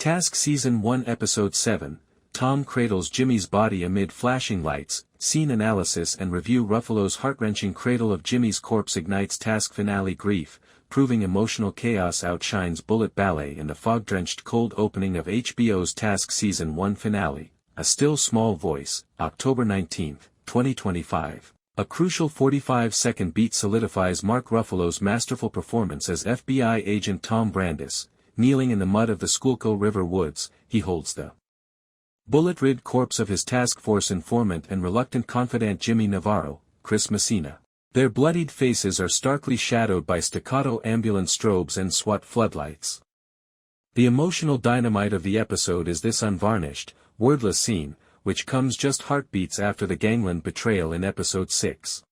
Task Season 1 Episode 7, Tom cradles Jimmy's body amid flashing lights, scene analysis and review. Ruffalo's heart-wrenching cradle of Jimmy's corpse ignites task finale grief, proving emotional chaos outshines bullet ballet in the fog-drenched cold opening of HBO's Task Season 1 finale. A Still Small Voice, October 19, 2025. A crucial 45-second beat solidifies Mark Ruffalo's masterful performance as FBI agent Tom Brandis. Kneeling in the mud of the Schuylkill River woods, he holds the bullet-rid corpse of his task force informant and reluctant confidant Jimmy Navarro, Chris Messina. Their bloodied faces are starkly shadowed by staccato ambulance strobes and SWAT floodlights. The emotional dynamite of the episode is this unvarnished, wordless scene, which comes just heartbeats after the gangland betrayal in Episode 6.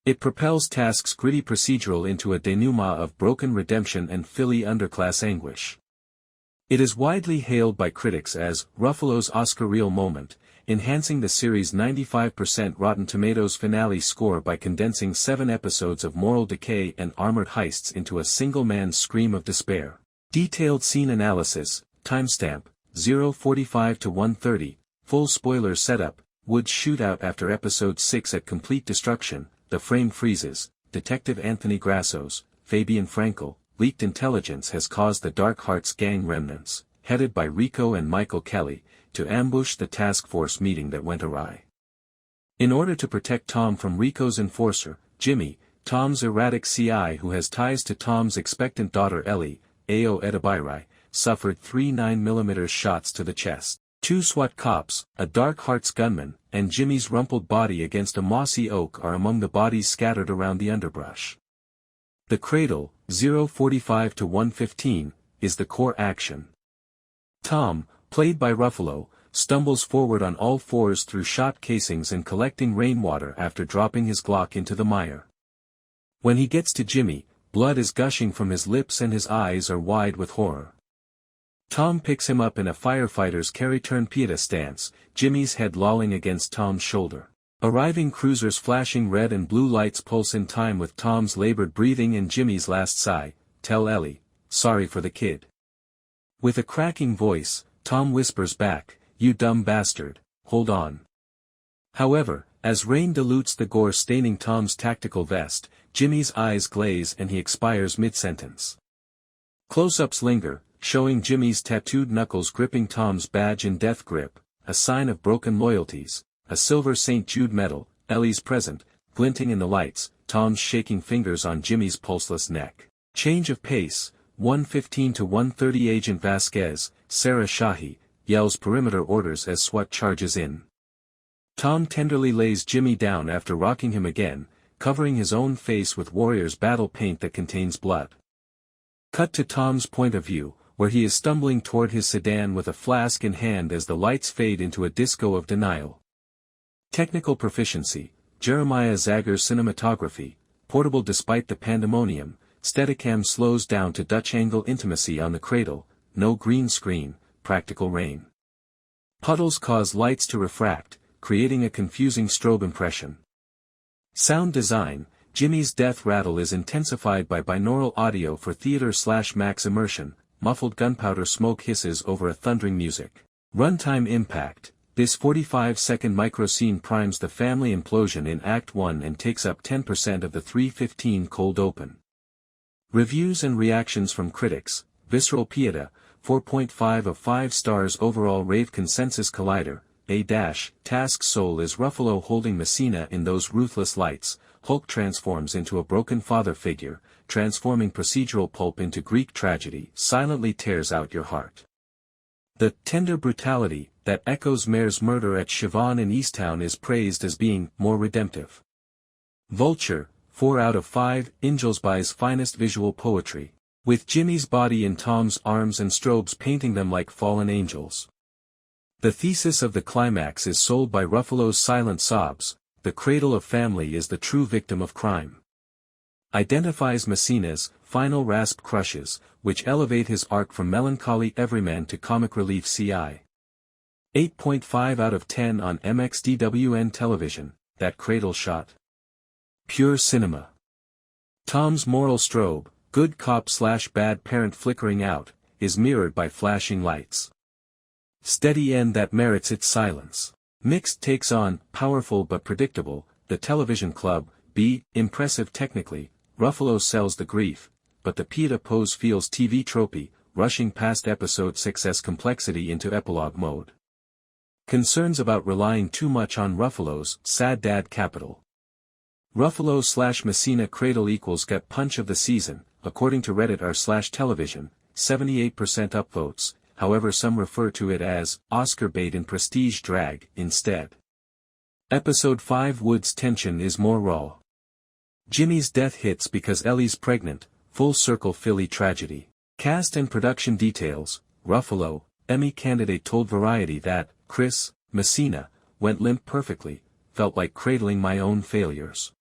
It propels Task's gritty procedural into a denouement of broken redemption and Philly underclass anguish. It is widely hailed by critics as Ruffalo's Oscar reel moment, enhancing the series' 95% Rotten Tomatoes finale score by condensing 7 episodes of moral decay and armored heists into a single man's scream of despair. Detailed scene analysis, timestamp, 0:45 to 1:30, full spoiler setup, Woods shootout after Episode 6 at complete destruction. The frame freezes. Detective Anthony Grasso's, Fabien Frankel, leaked intelligence has caused the Dark Hearts gang remnants, headed by Rico and Michael Kelly, to ambush the task force meeting that went awry. In order to protect Tom from Rico's enforcer, Jimmy, Tom's erratic CI who has ties to Tom's expectant daughter Ellie, Ayo Edebiri, suffered 3 9mm shots to the chest. 2 SWAT cops, a Dark Hearts gunman, and Jimmy's rumpled body against a mossy oak are among the bodies scattered around the underbrush. The cradle, 0:45 to 1:15, is the core action. Tom, played by Ruffalo, stumbles forward on all fours through shot casings and collecting rainwater after dropping his Glock into the mire. When he gets to Jimmy, blood is gushing from his lips and his eyes are wide with horror. Tom picks him up in a firefighter's carry-turned-pietà stance, Jimmy's head lolling against Tom's shoulder. Arriving cruisers flashing red and blue lights pulse in time with Tom's labored breathing and Jimmy's last sigh, "Tell Ellie, sorry for the kid." With a cracking voice, Tom whispers back, "You dumb bastard, hold on." However, as rain dilutes the gore staining Tom's tactical vest, Jimmy's eyes glaze and he expires mid-sentence. Close-ups linger, showing Jimmy's tattooed knuckles gripping Tom's badge in death grip, a sign of broken loyalties, a silver St. Jude medal, Ellie's present, glinting in the lights, Tom's shaking fingers on Jimmy's pulseless neck. Change of pace, 1:15 to 1:30. Agent Vasquez, Sarah Shahi, yells perimeter orders as SWAT charges in. Tom tenderly lays Jimmy down after rocking him again, covering his own face with Warrior's battle paint that contains blood. Cut to Tom's point of view, where he is stumbling toward his sedan with a flask in hand as the lights fade into a disco of denial. Technical proficiency, Jeremiah Zager's cinematography, portable despite the pandemonium, Steadicam slows down to Dutch angle intimacy on the cradle, no green screen, practical rain. Puddles cause lights to refract, creating a confusing strobe impression. Sound design, Jimmy's death rattle is intensified by binaural audio for theater/max immersion, muffled gunpowder smoke hisses over a thundering music. Runtime impact, this 45-second microscene primes the family implosion in Act 1 and takes up 10% of the 3:15 cold open. Reviews and reactions from critics, Visceral Pieta, 4.5 of 5 stars. Overall rave consensus collider, Task soul is Ruffalo holding Messina in those ruthless lights. Hulk transforms into a broken father figure, transforming procedural pulp into Greek tragedy, silently tears out your heart. The tender brutality that echoes Mare's murder at Siobhan in Easttown is praised as being more redemptive. Vulture, 4 out of 5, Ingelsby's finest visual poetry, with Jimmy's body in Tom's arms and strobes painting them like fallen angels. The thesis of the climax is sold by Ruffalo's silent sobs. The cradle of family is the true victim of crime. Identifies Messina's final rasp crushes, which elevate his arc from melancholy everyman to comic relief CI. 8.5 out of 10 on MXDWN television, that cradle shot. Pure cinema. Tom's moral strobe, good cop/bad parent flickering out, is mirrored by flashing lights. Steady end that merits its silence. Mixed takes on, powerful but predictable, the television club, B, impressive technically, Ruffalo sells the grief, but the pietà pose feels TV tropey, rushing past episode 6's complexity into epilogue mode. Concerns about relying too much on Ruffalo's sad dad capital. Ruffalo/Messina Cradle equals gut punch of the season, according to Reddit r/television, 78% upvotes, however some refer to it as Oscar bait in prestige drag instead. Episode 5 Wood's tension is more raw. Jimmy's death hits because Ellie's pregnant, full circle Philly tragedy. Cast and production details. Ruffalo, Emmy candidate told Variety that, Chris, Messina, went limp perfectly, felt like cradling my own failures.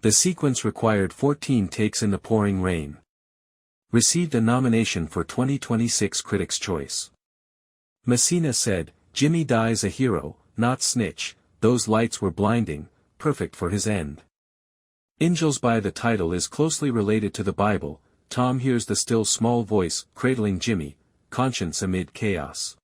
The sequence required 14 takes in the pouring rain. Received a nomination for 2026 Critics' Choice. Messina said, Jimmy dies a hero, not snitch, those lights were blinding, perfect for his end. Angels by the title is closely related to the Bible. Tom hears the still small voice, cradling Jimmy, conscience amid chaos.